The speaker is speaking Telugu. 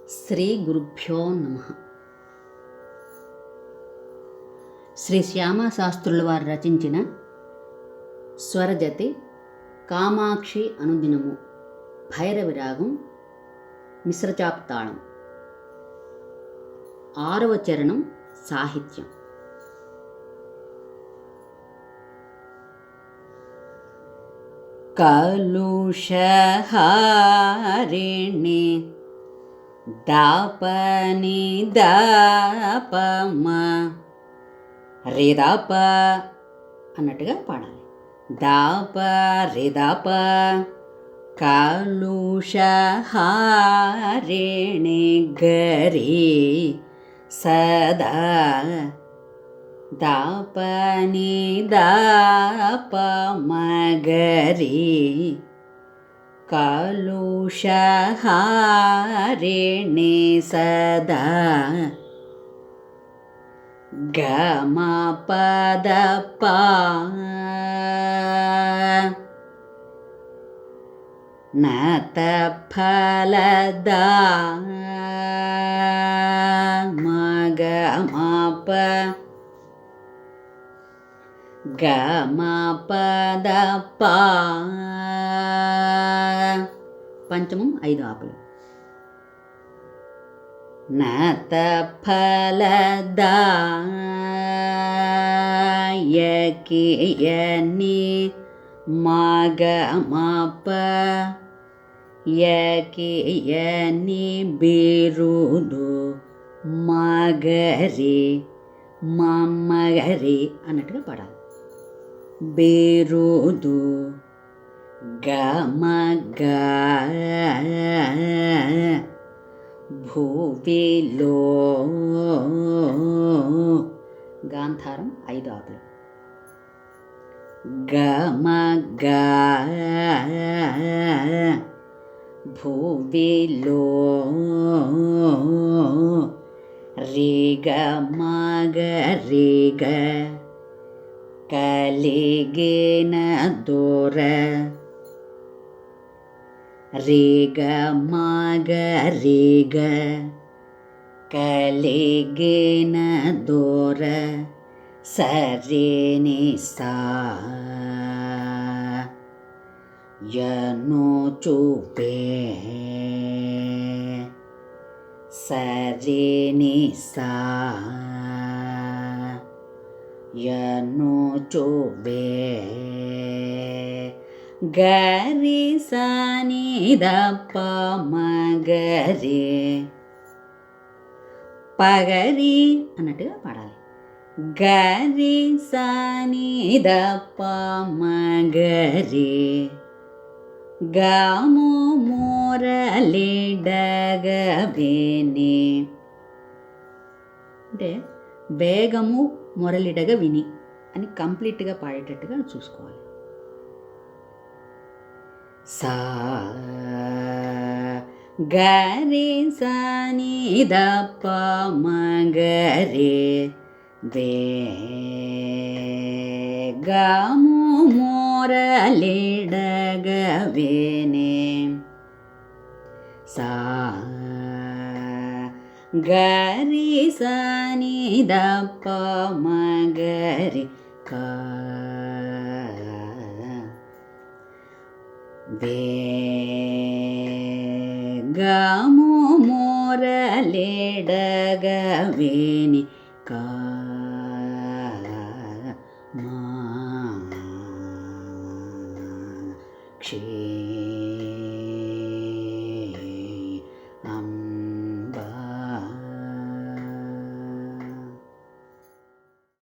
శ్రీ గురుభ్యో నమః. శ్రీ శ్యామశాస్త్రుల వారు రచించిన స్వరజతి కామాక్షి అనుదినము భైరవి రాగం మిశ్రచాప్ తాళం. 6వ చరణం సాహిత్యం. కలుషహారిణి దాపని దాపమ రిదాప అన్నట్టుగా పాడాలి. దాప రిదాప కలుషహారిణి గరి సదా దాపని దాపమ గరి కలుషహారిణి సదా గమ పద పా నత ఫలదా మగమ ప గమ పద పా పంచమం 5 ఆపులు. నత ఫలదా యకియని మగమ ప యకియని బిరుదు మగరి మమ్మగరి అన్నట్టుగా పాడాలి. బిరుదు గమగ భూవిలో గాంధారం 5 ఆపులు. గమగ భూవిలో రేగ మగ రేగ కలిగిన దూర రేగ మగ రేగ కలిగిన దూర సరేని సా యను చూపే సరేని సా యను చూపే గరి సాని దప్ప మగరి పగరి అన్నట్టుగా పాడాలి. గరి సాని దప్ప మగరి గాము మురళిడగవిని అంటే వేగము మురళిడగ విని అని కంప్లీట్గా పాడేటట్టుగా చూసుకోవాలి. సా గరి సాని దప్ప మగరి వేగము మురళిడగవిని సా గరి సాని దప్ప మగరి కా వేగము మురళిడగవిని కా మా క్షీ